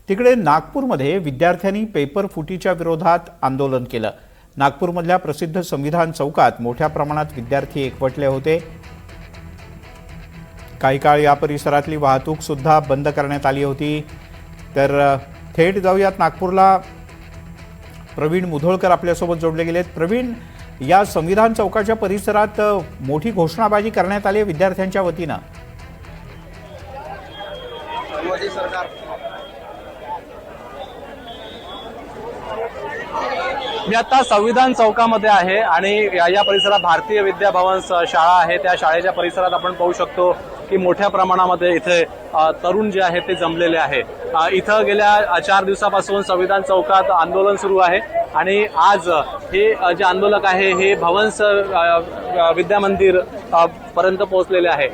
तिकडे नागपूरमध्ये विद्यार्थ्यांनी पेपर फुटीच्या विरोधात आंदोलन केलं। नागपूरमधल्या प्रसिद्ध संविधान चौकात मोठ्या प्रमाणात विद्यार्थी एकवटले होते। काही काळ या परिसरातली वाहतूक सुद्धा बंद करण्यात आली होती। तर थेट जाऊयात नागपूरला। प्रवीण मुधोळकर आपल्यासोबत जोडले गेलेत। प्रवीण, या संविधान चौकाच्या परिसरात मोठी घोषणाबाजी करण्यात आली विद्यार्थ्यांच्या वतीनं। मी आता संविधान चौकामध्ये आहे आणि या परिसरात भारतीय विद्या भवन शाळा आहे। त्या शाळेच्या परिसरात आपण पाहू शकतो की मोठ्या प्रमाणामध्ये इथे तरुण जे आहेत ते जमलेले आहे। इथं गेल्या 4 दिवसापासून संविधान चौकात आंदोलन सुरू आहे आणि आज हे जे आंदोलक आहे हे भवन्स विद्या मंदिर पर्यंत पोहोचलेले आहे।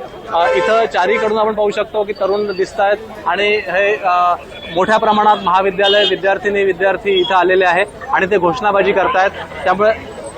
इथं चारीकडून आपण पाहू शकतो की तरुण दिसत आहेत आणि हे मोठ्या प्रमाणात महाविद्यालय विद्यार्थी इथं आलेले आहेत आणि ते घोषणाबाजी करतायत। त्यामुळे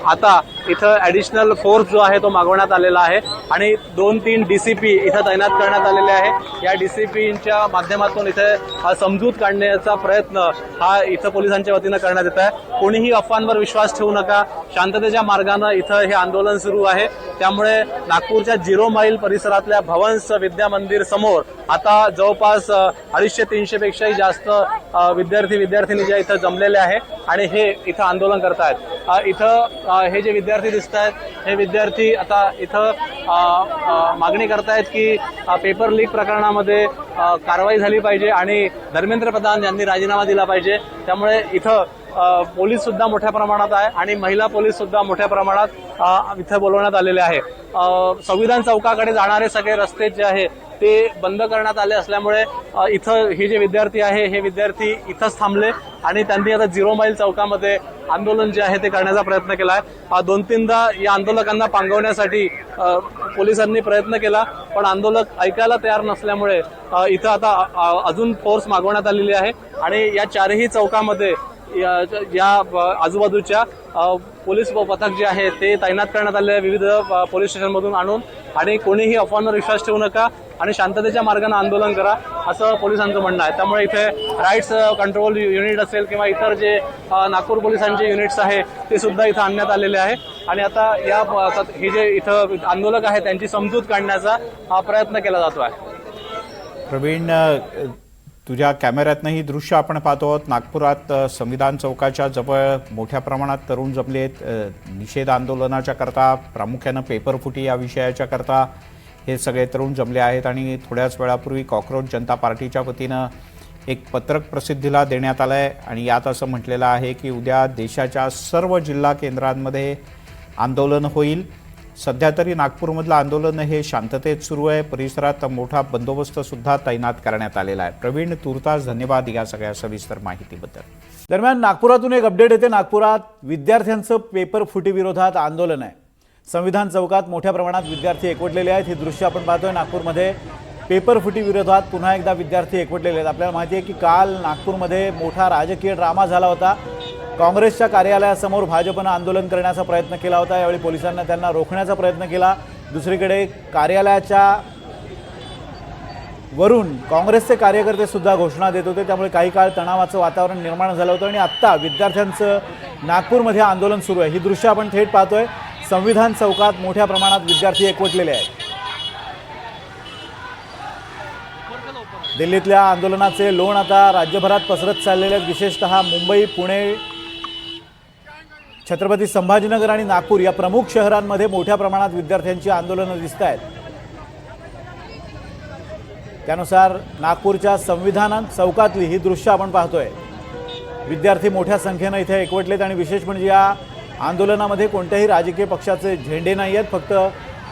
आता इथं ॲडिशनल फोर्स जो आहे तो मागवण्यात आलेला आहे आणि 2-3 DCP इथं तैनात करण्यात आलेले आहे। या DCPच्या माध्यमातून इथे समजूत काढण्याचा प्रयत्न हा इथं पोलिसांच्या वतीनं करण्यात येत आहे। कोणीही अफवांवर विश्वास ठेवू नका, शांततेच्या मार्गाने इथं हे आंदोलन सुरू आहे। त्यामुळे नागपूरच्या 0 माईल परिसरातल्या भवन्स विद्या मंदिर समोर आता जवळपास 250-300 पेक्षाही जास्त विद्यार्थी जे इथं जमलेले आहे आणि हे इथं आंदोलन करतायत। इथं हे जे विद्यार्थी दिसत आहेत हे विद्यार्थी आता इथं मागणी करतायत की पेपर लीक प्रकरणामध्ये कारवाई झाली पाहिजे आणि धर्मेंद्र प्रधान यांनी राजीनामा दिला पाहिजे। त्यामुळे इथं पोलीस सुद्धा मोठ्या प्रमाणात आहे आणि महिला पोलीस सुद्धा मोठ्या प्रमाणात इथं बोलवण्यात आलेले आहे। संविधान चौकाकडे जाणारे सगळे रस्ते जे आहे ते बंद करण्यात आले असल्यामुळे इथं हे जे विद्यार्थी आहे हे विद्यार्थी इथंच थांबले आणि त्यांनी आता 0 माईल चौकामध्ये आंदोलन जे आहे ते करण्याचा प्रयत्न केला आहे। 2-3दा या आंदोलकांना पांगवण्यासाठी पोलिसांनी प्रयत्न केला पण आंदोलक ऐकायला तयार नसल्यामुळे इथं आता अजून फोर्स मागवण्यात आलेली आहे आणि या 4ही चौकामध्ये या आजूबाजूच्या पोलीस पथक जे आहे ते तैनात करण्यात आले विविध पोलीस स्टेशनमधून आणून आणि कोणीही अफवांवर विश्वास ठेवू नका आणि शांततेच्या मार्गाने आंदोलन करा असं पोलिसांचं म्हणणं आहे। त्यामुळे इथे राईट्स कंट्रोल युनिट असेल किंवा इतर जे नागपूर पोलिसांचे युनिट्स आहे ते सुद्धा इथं आणण्यात आलेले आहे आणि आता या हे जे इथं आंदोलक आहे त्यांची समजूत काढण्याचा प्रयत्न केला जातो आहे। प्रवीण, तुझ्या कॅमेऱ्यातनं ही दृश्य आपण पाहतो आहोत। नागपुरात संविधान चौकाच्या जवळ मोठ्या प्रमाणात तरुण जमले आहेत निषेध आंदोलनाच्या करता, प्रामुख्यानं पेपर फुटी या विषयाच्या करता हे सगळे तरुण जमले आहेत आणि थोड्याच वेळापूर्वी कॉकरोच जनता पार्टीच्या वतीनं एक पत्रक प्रसिद्धीला देण्यात आलं आहे आणि यात असं म्हटलेलं आहे की उद्या देशाच्या सर्व जिल्हा केंद्रांमध्ये आंदोलन होईल। सध्या तरी नागपूरमधलं आंदोलन हे शांततेत सुरू आहे। परिसरात मोठा बंदोबस्त सुद्धा तैनात करण्यात आलेला आहे। प्रवीण, तुर्तास धन्यवाद या सगळ्या सविस्तर माहितीबद्दल। दरम्यान नागपुरातून एक अपडेट येते। नागपुरात विद्यार्थ्यांचं पेपर फुटी विरोधात आंदोलन आहे। संविधान चौकात मोठ्या प्रमाणात विद्यार्थी एकवटलेले आहेत। ही दृश्य आपण पाहतोय। नागपूरमध्ये पेपर फुटी विरोधात पुन्हा एकदा विद्यार्थी एकवटलेले आहेत। आपल्याला माहिती आहे की काल नागपूरमध्ये मोठा राजकीय ड्रामा झाला होता। काँग्रेसच्या कार्यालयासमोर भाजपनं आंदोलन करण्याचा प्रयत्न केला होता। यावेळी पोलिसांना त्यांना रोखण्याचा प्रयत्न केला। दुसरीकडे कार्यालयाच्या वरून काँग्रेसचे कार्यकर्ते सुद्धा घोषणा देत होते। त्यामुळे काही काळ तणावाचं वातावरण निर्माण झालं होतं आणि आत्ता विद्यार्थ्यांचं नागपूरमध्ये आंदोलन सुरू आहे। ही दृश्य आपण थेट पाहतोय। संविधान चौकात मोठ्या प्रमाणात विद्यार्थी एकवटलेले आहेत। दिल्लीतल्या आंदोलनाचे लोण आता राज्यभरात पसरत चाललेले आहेत। विशेषतः मुंबई, पुणे, छत्रपती संभाजीनगर आणि नागपूर या प्रमुख शहरांमध्ये मोठ्या प्रमाणात विद्यार्थ्यांची आंदोलनं दिसत आहेत। त्यानुसार नागपूरच्या संविधान चौकातली ही दृश्य आपण पाहतोय। विद्यार्थी मोठ्या संख्येने इथे एकवटलेत आणि विशेष म्हणजे या आंदोलनामध्ये कोणत्याही राजकीय पक्षाचे झेंडे नाही आहेत, फक्त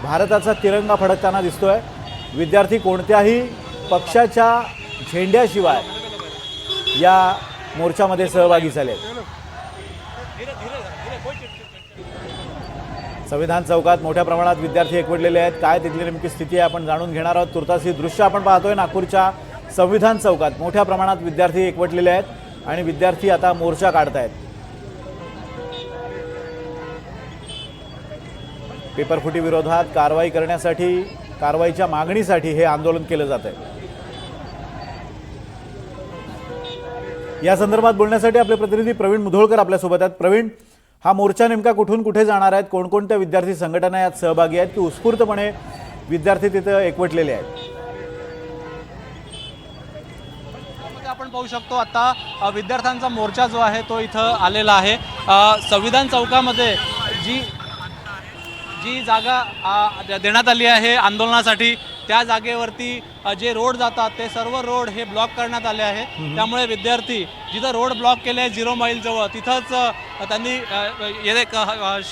भारताचा तिरंगा फडकताना दिसतोय। विद्यार्थी कोणत्याही पक्षाच्या झेंड्याशिवाय या मोर्चामध्ये सहभागी झाले। संविधान चौकात मोठ्या प्रमाणात विद्यार्थी एकवटलेले आहेत। काय तिथली नेमकी स्थिती आहे आपण जाणून घेणार आहोत। तुर्तास ही दृश्य आपण पाहतोय। नागपूरच्या संविधान चौकात मोठ्या प्रमाणात विद्यार्थी एकवटलेले आहेत आणि विद्यार्थी आता मोर्चा काढतायत। पेपरफुटी विरोधात कारवाई करण्यासाठी, कारवाईच्या मागणीसाठी हे आंदोलन केलं जात आहे। या संदर्भात बोलण्यासाठी आपले प्रतिनिधी प्रवीण मुधोळकर आपल्यासोबत आहेत. प्रवीण, हा मोर्चा नेमका कुठून कुठे जाणार आहेत? कोणकोणत्या विद्यार्थी संघटना यात सहभागी आहेत की उत्स्फूर्तपणे विद्यार्थी तिथं एकवटलेले आहेत? आपण पाहू शकतो आता विद्यार्थ्यांचा मोर्चा जो आहे तो इथं आलेला आहे. संविधान चौकामध्ये जी जागा देण्यात आली आहे आंदोलनासाठी, त्या जागेवरती जे रोड जातात ते सर्व रोड हे ब्लॉक करण्यात आले आहे. त्यामुळे विद्यार्थी जिथं रोड ब्लॉक केले आहे 0 माईल जवळ, तिथंच त्यांनी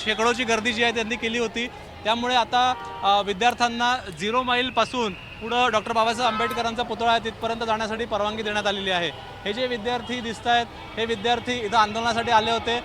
शेकडोची गर्दी जी आहे त्यांनी केली होती. त्यामुळे आता विद्यार्थ्यांना 0 माईलपासून पुढं डॉक्टर बाबासाहेब आंबेडकरांचा पुतळा आहे तिथपर्यंत जाण्यासाठी परवानगी देण्यात आलेली आहे. हे जे विद्यार्थी दिसत आहेत हे विद्यार्थी इथं आंदोलनासाठी आले होते.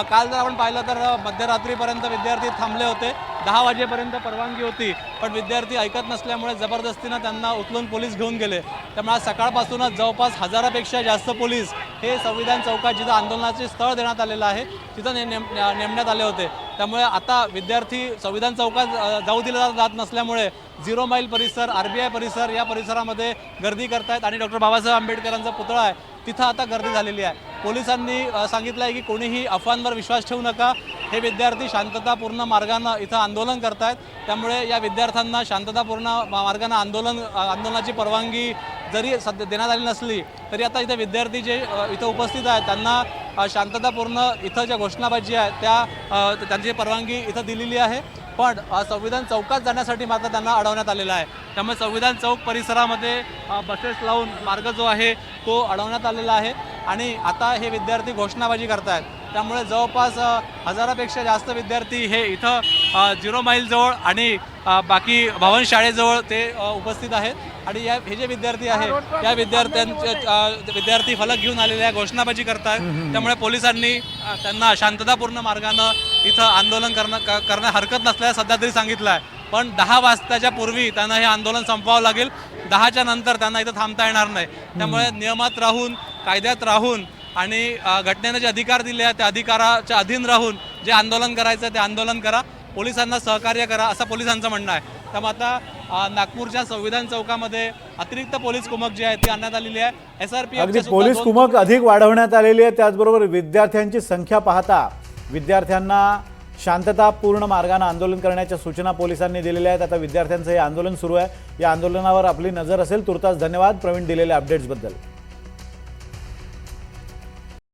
काल जर आपण पाहिलं तर मध्यरात्रीपर्यंत विद्यार्थी थांबले होते. 10 वाजेपर्यंत परवानगी होती, पण विद्यार्थी ऐकत नसल्यामुळे जबरदस्तीनं त्यांना उचलून पोलीस घेऊन गेले. त्यामुळे आज सकाळपासूनच जवळपास 1000पेक्षा जास्त पोलीस हे संविधान चौकात जिथं आंदोलनाचे स्थळ देण्यात आलेलं आहे तिथं नेमण्यात आले होते. त्यामुळे आता विद्यार्थी संविधान चौकात जाऊ दिलं जात नसल्यामुळे 0 माईल परिसर, RBI परिसर या परिसरामध्ये गर्दी करतायत आणि डॉक्टर बाबासाहेब आंबेडकरांचा पुतळा आहे तिथं आता गर्दी झालेली आहे. पोलिसांनी सांगितलं आहे की कोणीही अफवांवर विश्वास ठेवू नका. हे विद्यार्थी शांततापूर्ण मार्गानं इथं आंदोलन करतायत. त्यामुळे या विद्यार्थ्यांना शांततापूर्ण मार्गानं आंदोलनाची परवानगी जरी सध्या देण्यात आली नसली तरी आता इथे विद्यार्थी जे इथं उपस्थित आहेत त्यांना शांततापूर्ण इथं ज्या घोषणाबाजी आहे त्यांची परवानगी इथं दिलेली आहे. पण संविधान चौकात जाण्यासाठी मात्र त्यांना अडवण्यात आलेलं आहे. त्यामुळे संविधान चौक परिसरामध्ये बसेस लावून मार्ग जो आहे तो अडवण्यात आलेला आहे आणि आता हे विद्यार्थी घोषणाबाजी करतायत. त्यामुळे जवळपास 1000पेक्षा जास्त विद्यार्थी हे इथं 0 माईलजवळ आणि बाकी भवन शाळेजवळ ते उपस्थित आहेत. आणि हे जे विद्यार्थी आहेत या विद्यार्थी फलक घेऊन आलेले आहे, घोषणाबाजी करतायत. त्यामुळे पोलिसांनी त्यांना शांततापूर्ण मार्गानं इथं आंदोलन करणं हरकत नसल्याचं सध्या तरी सांगितलं आहे. पण 10 वाजताच्या पूर्वी त्यांना हे आंदोलन संपवावं लागेल. 10च्या नंतर त्यांना इथं थांबता येणार नाही. त्यामुळे नियमात राहून, कायद्यात राहून आणि घटनेने जे अधिकार दिले आहेत त्या अधिकाराच्या अधीन राहून जे आंदोलन करायचं ते आंदोलन करा, पोलिसांना सहकार्य करा असं पोलिसांचं म्हणणं आहे. त्यामुळे आता नागपूरच्या संविधान चौकामध्ये अतिरिक्त पोलीस कुमक जी आहे ती आणण्यात आलेली आहे. अगदी पोलीस कुमक अधिक वाढवण्यात आलेली आहे. त्याचबरोबर विद्यार्थ्यांची संख्या पाहता विद्यार्थ्यांना शांततापूर्ण मार्गाने आंदोलन करण्याच्या सूचना पोलिसांनी दिलेल्या आहेत. आता विद्यार्थ्यांचं हे आंदोलन सुरू आहे. या आंदोलनावर आपली नजर असेल. तुर्तास धन्यवाद प्रवीण दिलेल्या अपडेट्सबद्दल.